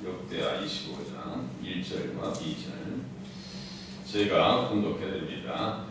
역대하 25장 1절과 2절 제가 공독해 드립니다.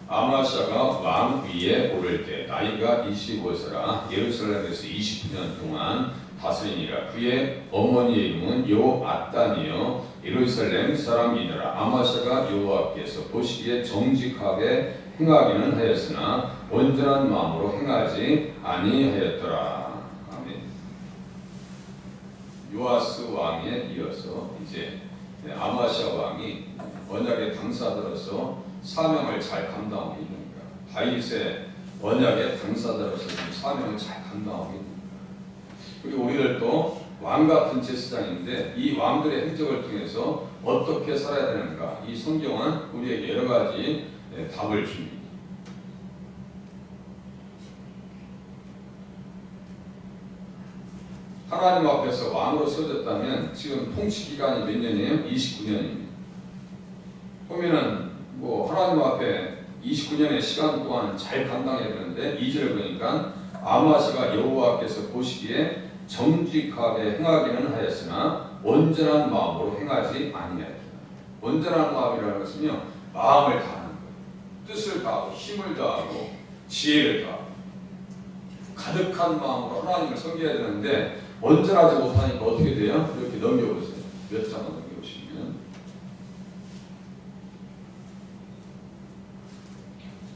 아마시아가 왕 위에 오를 때 나이가 25세라 예루살렘에서 29년 동안 다스리니라. 그의 어머니의 이름은 요앗단이요 예루살렘 사람이더라. 아마시아가 여호와께서 보시기에 정직하게 행하기는 하였으나 온전한 마음으로 행하지 아니하였더라. 아멘. 요아스 왕에 이어서 이제 아마시아 왕이 언약의 당사자로서 사명을 잘 감당하고 있는 거야. 다윗의 언약의 당사자로서 사명을 잘 감당하고 있는 거야. 그리고 우리들도 왕 같은 제사장인데 이 왕들의 행적을 통해서 어떻게 살아야 되는가, 이 성경은 우리에게 여러 가지 답을 줍니다. 하나님 앞에서 왕으로 세워졌다면 지금 통치 기간이 몇 년이에요? 29년입니다. 보면은 하나님 앞에 29년의 시간 동안 잘 감당해야 되는데 2절을 보니까 아마시아가 여호와께서 보시기에 정직하게 행하기는 하였으나 온전한 마음으로 행하지 아니하였다. 온전한 마음이라는 것은요, 마음을 다하는 거예요. 뜻을 다하고 힘을 다하고 지혜를 다하고 가득한 마음으로 하나님을 섬겨야 되는데 온전하지 못하니까 어떻게 돼요? 이렇게 넘겨보세요. 몇 장만 넘겨보시면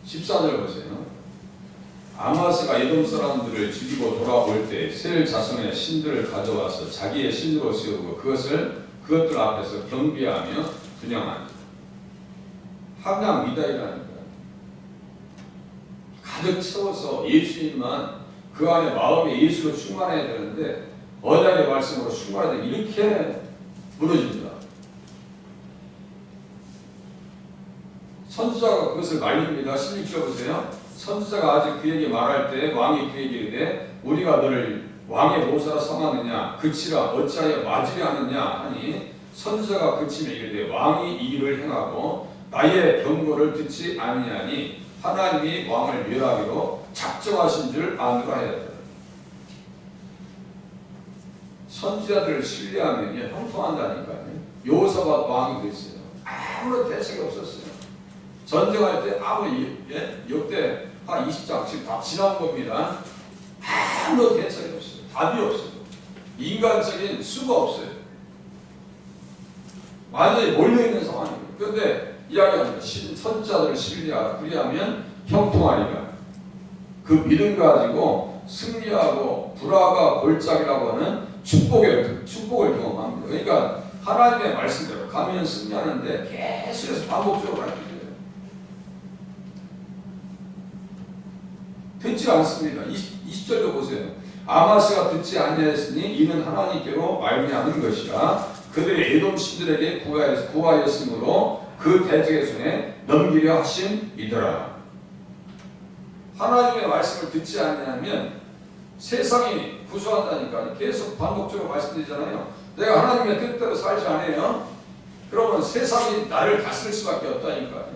14절 보세요. 아마스가 에돔 사람들을 죽이고 돌아올 때 셀 자손의 신들을 가져와서 자기의 신으로 세우고 그것들 앞에서 경배하며 분양하니. 함량 미다이라는 거예요. 가득 채워서 예수님만 그 안에 마음이 예수로 충만해야 되는데 언약의 말씀으로 충만해야 돼. 이렇게 무너집니다. 선지자가 그것을 말립니다. 16절 보세요. 선지자가 아직 그에게 말할 때 왕이 그에게 이르되 우리가 너를 왕의 모사라 삼았느냐 그치라 어찌하여 맞으려 하느냐 하니 선지자가 그치며 이르되 왕이 이 일을 행하고 나의 경고를 듣지 아니하니 하나님이 왕을 멸하기로 작정하신 줄 아노라 하였다. 선지자들을 신뢰하면 형통한다니까요. 여호사밧 왕이 그랬어요. 아무런 대책이 없었어요. 전쟁할 때 역대 한 20장 지금 다 지난 겁니다. 아무런 대책이 없어요. 답이 없어요. 인간적인 수가 없어요. 완전히 몰려있는 상황이에요. 그런데 이야기합니다. 선지자들을 신뢰하라. 그리하면 형통하리라. 그 믿음 가지고 승리하고 불화가 골짜기라고 하는 축복을 경험합니다. 그러니까 하나님의 말씀대로 가면 승리하는데 계속해서 반복적으로 가르쳐줘요. 듣지 않습니다. 20절도 보세요. 아마시아가 듣지 아니하였으니 이는 하나님께로 말미암은 것이라. 그들이 에돔 신들에게 구하였으므로 그 대적의 손에 넘기려 하심이더라. 하나님의 말씀을 듣지 않으면 세상이 구수한다니까 계속 반복적으로 말씀드리잖아요. 내가 하나님의 뜻대로 살지 않아요? 그러면 세상이 나를 다스릴 수밖에 없다니까.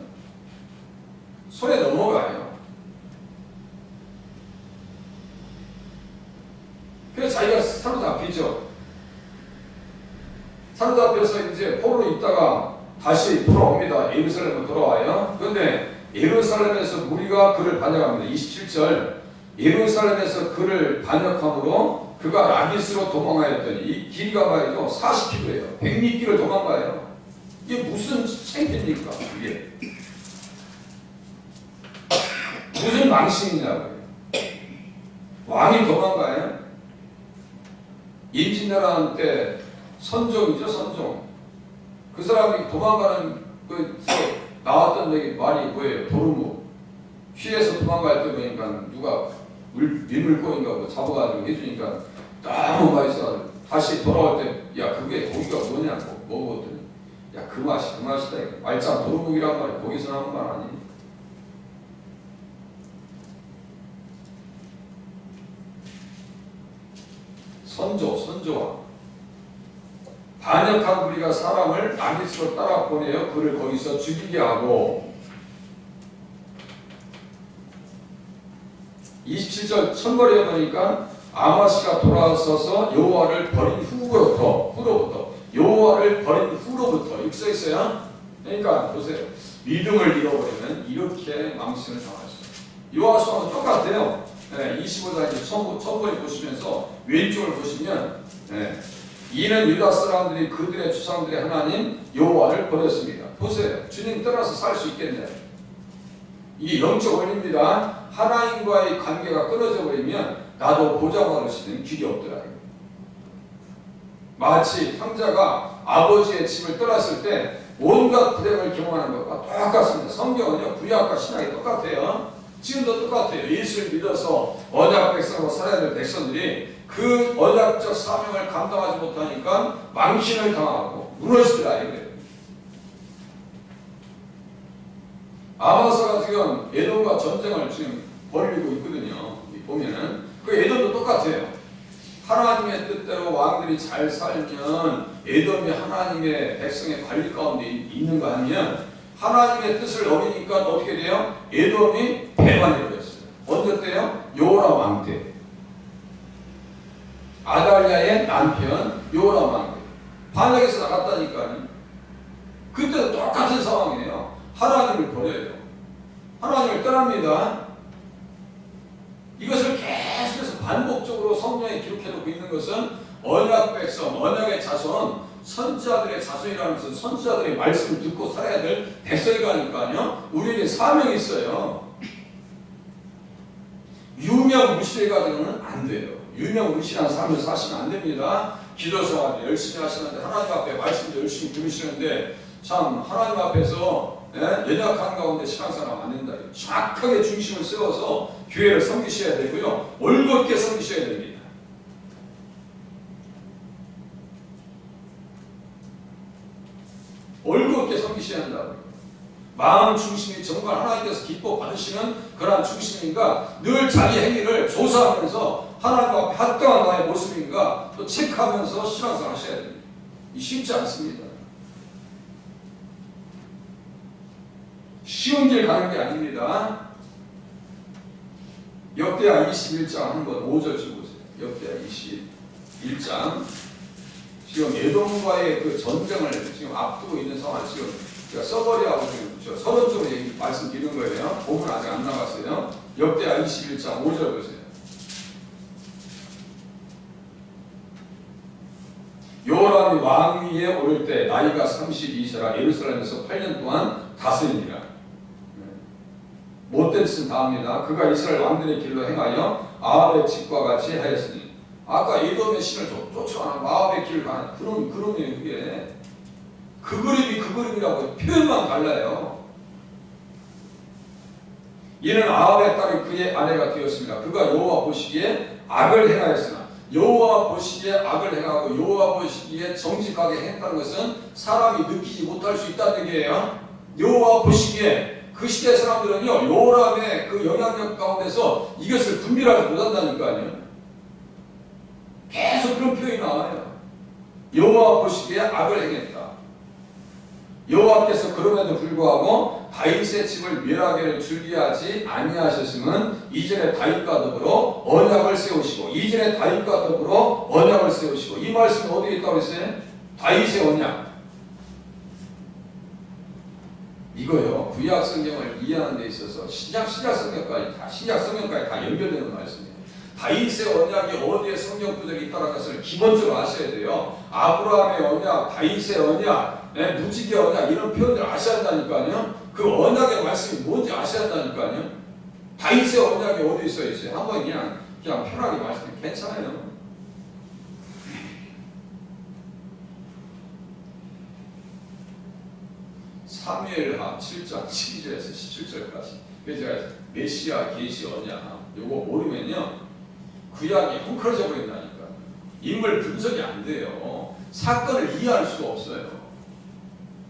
손에 넘어가요. 그래서 자기가 사로잡히죠. 사로잡혀서 이제 포로로 있다가 다시 돌아옵니다. 예루살렘으로 돌아와요. 그런데 예루살렘에서 무리가 그를 반역합니다. 27절 예루살렘에서 그를 반역함으로 그가 라기스로 도망하였더니 이 길이가 말이죠 40km예요. 100리길을 도망가요. 이게 무슨 창피입니까? 이게 무슨 망신이냐고요. 왕이 도망가요. 임진왜란 때 선종이죠. 선종. 그 사람이 도망가는 나왔던 얘기 말이 뭐예요? 도루묵. 피해서 도망갈 때 보니까 누가 밀물고인가 잡아가지고 해주니까 너무 맛있어. 다시 돌아올 때 야 그게 고기가 뭐냐고 먹어봤더니 야 그 맛이다. 말짱 도루묵이란 말이 거기서 나온 말 아니? 선조와 반역한 우리가 사람을 라기스로 따라 보내어 그를 거기서 죽이게 하고 27절 첫머리에 보니까 아마시가 돌아서서 여호와를 버린 후로부터 요한을 버린 후로부터 이렇게 써 있어요. 그러니까 보세요. 믿음을 잃어버리면 이렇게 망신을 당하죠. 요한서하고 똑같아요. 네, 25장 이제 처음에 보시면서 왼쪽을 보시면 이는 유다 사람들이 그들의 조상들의 하나님 여호와를 버렸습니다. 보세요. 주님 떠나서 살 수 있겠네요. 이게 영적 원리입니다. 하나님과의 관계가 끊어져 버리면 나도 보좌받을 수 있는 길이 없더라. 마치 탕자가 아버지의 집을 떠났을 때 온갖 불행을 경험하는 것과 똑같습니다. 성경은요, 구약과 신약이 똑같아요. 지금도 똑같아요. 예수를 믿어서 언약 백성으로 살아야 될 백성들이 그 언약적 사명을 감당하지 못하니까 망신을 당하고 무너지더라 이거예요. 아마사가 지금 에돔과 전쟁을 지금 벌이고 있거든요. 보면은 그 에돔도 똑같아요. 하나님의 뜻대로 왕들이 잘 살면 에돔이 하나님의 백성의 관리 가운데 있는 거 아니면 하나님의 뜻을 어기니까 어떻게 돼요? 에돔이 배반해버렸어요. 언제 때요? 요람 왕 때. 아달랴의 남편 요람 왕 때. 반역에서 나갔다니까요. 그때도 똑같은 상황이에요. 하나님을 버려요. 하나님을 떠납니다. 이것을 계속해서 반복적으로 성경에 기록해놓고 있는 것은 언약 백성, 언약의 자손, 선지자들의 자손이라는 것은 선지자들의 말씀을 듣고 살아야 될 백성이라니까요. 우리에게 사명이 있어요. 유명무실해가지고는 안 돼요. 유명무실한 삶을 사시면 안 됩니다. 기도생활 열심히 하시는데 하나님 앞에 말씀도 열심히 들으시는데 참 하나님 앞에서 연약한 가운데 신앙생활하면 안 된다. 정확하게 중심을 세워서 교회를 섬기셔야 되고요. 올곧게 섬기셔야 됩니다. 올곧게 섬기셔야 한다고요. 마음 중심이 정말 하나님께서 기뻐 받으시는 그러한 중심인가 늘 자기 행위를 조사하면서 하나님 앞에 합당한 나의 모습인가 또 체크하면서 신앙생활 하셔야 됩니다. 쉽지 않습니다. 쉬운 길 가는 게 아닙니다. 역대하 21장 한번 5절 좀 보세요. 역대하 21장 지금 에돔과의 그 전쟁을 지금 앞두고 있는 상황 지금 써버리하고 지금 서론적으로 말씀드리는 거예요. 본문 아직 안 나갔어요. 역대하 21장 5절 보세요. 요람이 왕위에 오를 때 나이가 32세라 예루살렘에서 8년 동안 다스리니라. 못된 뜻은 다음이다. 그가 이스라엘 왕들의 길로 행하여 아합의 집과 같이 하였으니 아까 에돔의 신을 쫓아가는 아합의 길을 가는 그놈이에요. 그게 그 그림이 그 그림이라고 표현만 달라요. 이는 아합의 딸이 그의 아내가 되었습니다. 그가 여호와 보시기에 악을 행하였으나 여호와 보시기에 악을 행하고 여호와 보시기에 정직하게 행했다는 것은 사람이 느끼지 못할 수 있다는 얘기예요. 여호와 보시기에 그 시대 사람들은요 요람의 그 영향력 가운데서 이것을 분별하지 못한다니까요. 계속 그런 표현이 나와요. 여호와 보시기에 악을 행했다. 여호와께서 그럼에도 불구하고 다윗의 집을 멸하기를 즐기하지 아니하셨으면 이전에 다윗과 더불어 언약을 세우시고 이전에 다윗과 더불어 언약을 세우시고 이 말씀이 어디에 있다고 했어요? 다윗의 언약. 이거요. 구약 성경을 이해하는 데 있어서 신약 성경까지 다 연결되는 말씀이에요. 다윗의 언약이 어디에 성경 구절이 있다는 것을 기본적으로 아셔야 돼요. 아브라함의 언약, 다윗의 언약, 무지개 언약 이런 표현들 아셔야 한다니까요. 그 언약의 말씀이 뭔지 아셔야 한다니까요. 다윗의 언약이 어디에 써 있어요? 한번 그냥 편하게 말씀해 괜찮아요. 사무엘하 7장 12절에서 17절까지. 그래서 제가 메시아 계시 언약 요거 모르면요 구약이 헝클어져 버린다니까. 인물 분석이 안 돼요. 사건을 이해할 수가 없어요.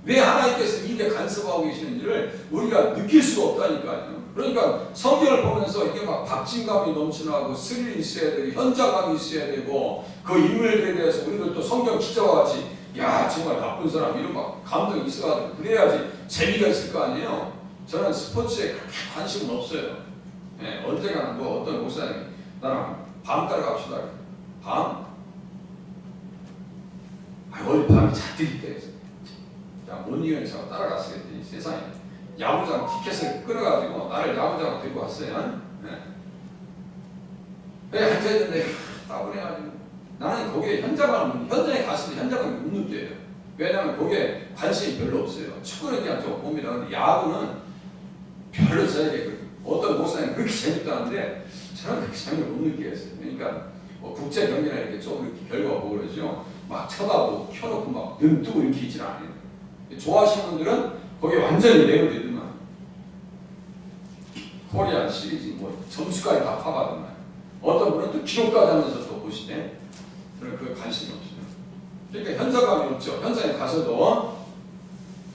왜 하나님께서 이게 간섭하고 계시는지를 우리가 느낄 수가 없다니까요. 그러니까 성경을 보면서 이게 막 박진감이 넘쳐나고 스릴이 있어야 되고 현장감이 있어야 되고 그 인물들에 대해서 우리도 또 성경 기자와 같이 야 정말 나쁜 사람 이런 막 감동이 있어가지고 그래야지 재미가 있을 거 아니에요. 저는 스포츠에 그렇게 관심은 없어요. 네, 언젠가는 뭐 어떤 목사님이 나랑 밤 따라갑시다. 밤? 어디 밤이 잔뜩 있다 해서 못 이기는 차가 따라갔어요. 세상에 야구장 티켓을 끊어가지고 나를 야구장으로 들고 왔어요. 왜 앉아있는데 따분해가지고 나는 거기에 현장에 갔을 때 현장을 못 느껴요. 왜냐하면 거기에 관심이 별로 없어요. 축구는 그냥 좀 봅니다. 근데 야구는 별로 저에게 어떤 목사님이 그렇게 재밌다는데 저는 그렇게 재미를 못 느끼겠어요. 그러니까 뭐 국제 경기나 이렇게 좀 이렇게 결과가 보고 그러죠. 막 쳐다보고 켜놓고 막 눈 뜨고 이렇게 있지는 않아요. 좋아하시는 분들은 거기에 완전히 내버리더만 코리안 시리즈 뭐 점수까지 다 파가더만 어떤 분은 또 기록까지 하면서 또 보시네. 저는 그게 관심이 없어요. 그러니까 현장감이 없죠. 현장에 가서도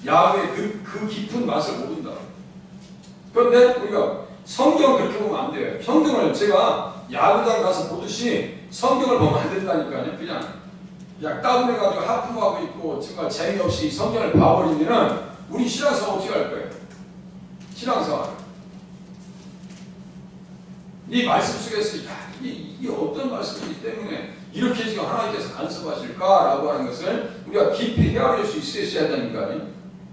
야구의 그 깊은 맛을 모른다. 그런데 우리가 성경을 그렇게 보면 안 돼요. 성경을 제가 야구장 가서 보듯이 성경을 보면 안 된다니까요. 그냥 따분해가지고 하품하고 있고 정말 재미없이 성경을 봐버리면은 우리 신앙생활 어떻게 할 거예요? 신앙생활. 이 말씀 속에서 이게 어떤 말씀이기 때문에 이렇게 지금 하나님께서 간섭하실까라고 하는 것을 우리가 깊이 헤아릴 수 있어야 되니까요.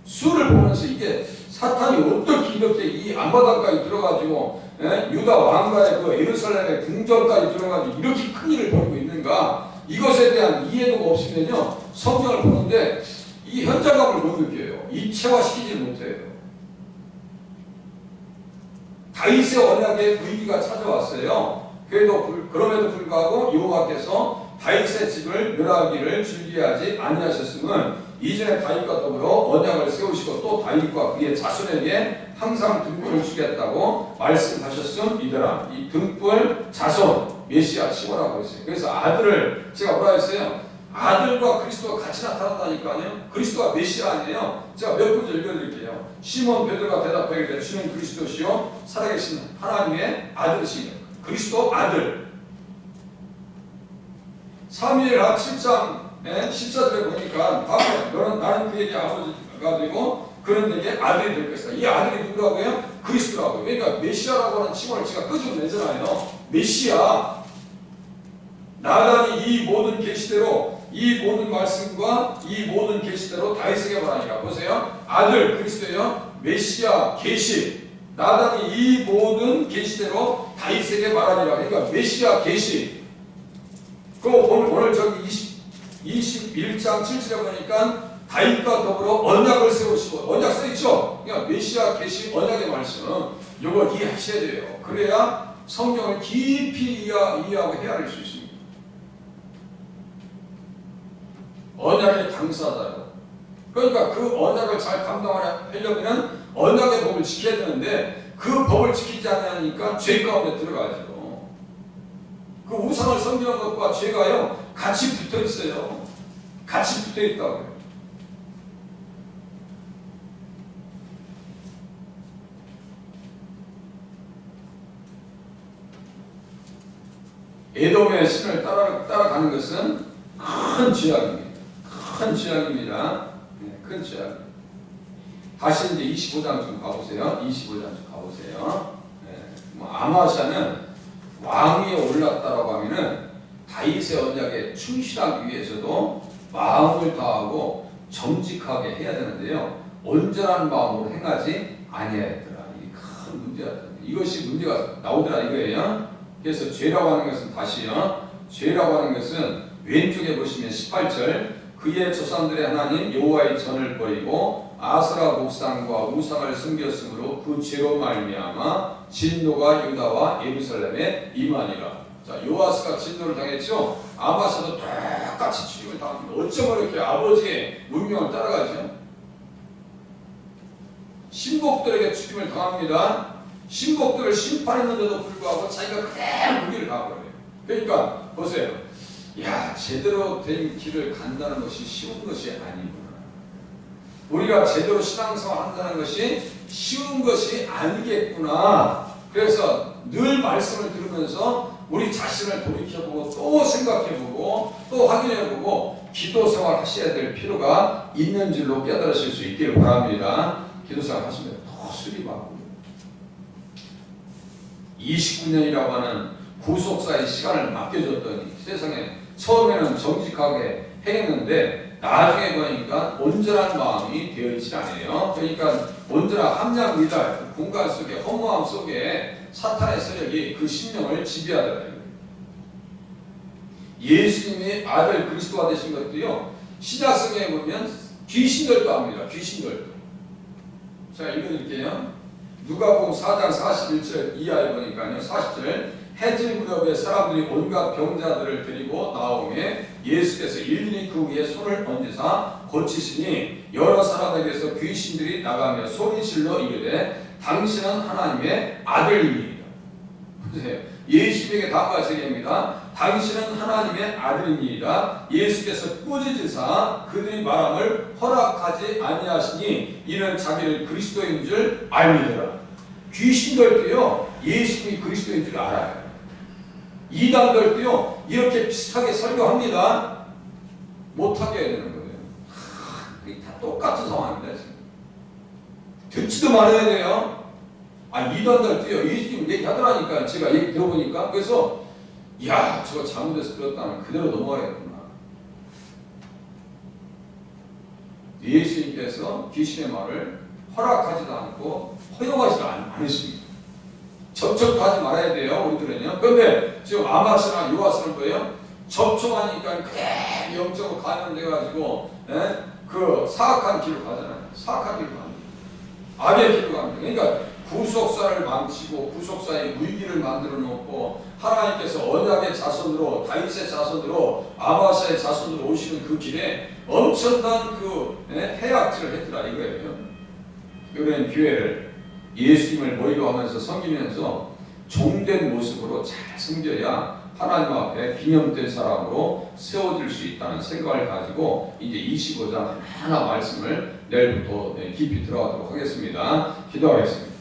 수를 보면서 이게 사탄이 어떻게 이렇게 이 앞마당까지 들어가지고 유다 왕가의 그 예루살렘의 궁전까지 들어가지고 이렇게 큰 일을 벌이고 있는가 이것에 대한 이해도가 없으면요 성경을 보는데 이 현장감을 못 느껴요. 입체화시키지 못해요. 다윗의 언약의 의기가 찾아왔어요. 그럼에도 불구하고 여호와께서 다윗의 집을 멸하기를 준비하지 아니하셨음은 이전에 다윗과 더불어 언약을 세우시고 또 다윗과 그의 자손에게 항상 등불을 주겠다고 말씀하셨음이더라. 이 등불 자손 메시아 시고라고 했어요. 그래서 아들을 제가 뭐라 했어요? 아들과 그리스도가 같이 나타난다니까요. 그리스도가 메시아 아니에요. 제가 몇 구절 읽어드릴게요. 시몬 베드로가 대답하기를 주는 그리스도시요 살아계신 하나님의 아들이시니 그리스도 아들. 사무엘하 7장 14절에 보니까 너는 나는 그에게 아버지가 되고 그는 내게 아들이 될 것이다. 이 아들이 누구라고요? 그리스도라고요. 그러니까 메시아라고 하는 칭호를 제가 끄집어내잖아요. 메시아. 나단이 이 모든 계시대로 이 모든 말씀과 이 모든 계시대로 다윗에게 말하니까 보세요. 아들 그리스도예요. 메시아 계시. 나단이 이 모든 계시대로 다윗에게 말하니라. 그러니까 메시아 계시. 그 오늘 저기 21장 7절에 보니까 다윗과 더불어 언약을 세우시고 언약 써있죠. 그러니까 메시아 계시 언약의 말씀 이걸 이해하셔야 돼요. 그래야 성경을 깊이 이해하고 헤아릴 수 있습니다. 언약의 당사자요. 그러니까 그 언약을 잘 감당하려면 언약의 법을 지켜야 되는데 그 법을 지키지 않으니까 죄 가운데 들어가죠. 그 우상을 섬기는 것과 죄가요 같이 붙어 있어요. 같이 붙어 있다고요. 에돔의 신을 따라가는 것은 큰 죄악입니다. 큰 죄악입니다. 큰 죄악. 다시 이제 25장 좀 가보세요. 25장 좀 가보세요. 아마샤는 왕위에 올랐다라고 하면은 다윗의 언약에 충실하기 위해서도 마음을 다하고 정직하게 해야 되는데요. 온전한 마음으로 행하지 아니하였더라. 이게 큰 문제였다. 이것이 문제가 나오더라 이거예요. 그래서 죄라고 하는 것은 다시요. 죄라고 하는 것은 왼쪽에 보시면 18절 그의 조상들의 하나님 여호와의 전을 버리고 아스라 목상과 우상을 섬겼으므로 그 죄로 말미암아 진노가 유다와 예루살렘에 임하니라. 자, 요아스가 진노를 당했죠. 아마샤도 똑같이 죽임을 당합니다. 어쩌면 이렇게 아버지의 문명을 따라가죠. 신복들에게 죽임을 당합니다. 신복들을 심판했는데도 불구하고 자기가 그대로 무기를 당하거든요. 그러니까 보세요. 야, 제대로 된 길을 간다는 것이 쉬운 것이 아니구나. 우리가 제대로 신앙생활 한다는 것이 쉬운 것이 아니겠구나. 그래서 늘 말씀을 들으면서 우리 자신을 돌이켜보고 또 생각해보고 또 확인해보고 기도생활 하셔야 될 필요가 있는 줄로 깨달으실 수 있기를 바랍니다. 기도생활 하시면 더 수리받고 29년이라고 하는 구속사의 시간을 맡겨줬더니 세상에 처음에는 정직하게 행했는데 나중에 보니까 온전한 마음이 되어 있지 않아요. 그러니까 온전한 함량 미달 그 공간 속에 허무함 속에 사탄의 세력이 그 심령을 지배하더라. 예수님의 아들 그리스도가 되신 것도요. 신약성경에 보면 귀신들도 합니다. 귀신들도. 자, 읽어드릴게요. 누가복음 4장 41절 이하에 보니까요. 40절 해질 무렵에 사람들이 온갖 병자들을 데리고 나오매 예수께서 일일이 그 위에 손을 얹으사 고치시니 여러 사람에게서 귀신들이 나가며 소리질러 이르되 당신은 하나님의 아들입니다. 보세요. 예수님에게 다가가시게입니다. 당신은 하나님의 아들입니다. 예수께서 꾸짖으사 그들이 말함을 허락하지 아니하시니 이는 자기를 그리스도인 줄 알미더라. 귀신들도요 예수님이 그리스도인 줄 알아요. 이단들도요 이렇게 비슷하게 설교합니다. 못하게 해야 되는 거예요. 이게 다 똑같은 상황입니다. 지금. 듣지도 말아야 돼요. 이단들도요 예수님 얘기하더라니까. 제가 얘기 들어보니까. 그래서 야 저거 잘못해서 들었다면 그대로 넘어가야겠구나. 예수님께서 귀신의 말을 허락하지도 않고 허용하지도 않으십니다. 접촉하지 말아야 돼요. 우리들은요. 그런데 지금 아마스나 요아스는 뭐예요? 접촉하니까 그래 영적으로 감염돼가지고 그 사악한 길로 가잖아요. 사악한 길로 갑니다. 악의 길로 갑니다. 그러니까 구속사를 망치고 구속사의 무기를 만들어 놓고 하나님께서 언약의 자손으로 다윗의 자손으로 아마사의 자손으로 오시는 그 길에 엄청난 그 해악질을 했더라 이거예요. 이번엔 교회를 예수님을 머리로 하면서 섬기면서 종된 모습으로 잘 섬겨야 하나님 앞에 기념된 사람으로 세워질 수 있다는 생각을 가지고 이제 25장 하나 말씀을 내일부터 깊이 들어가도록 하겠습니다. 기도하겠습니다.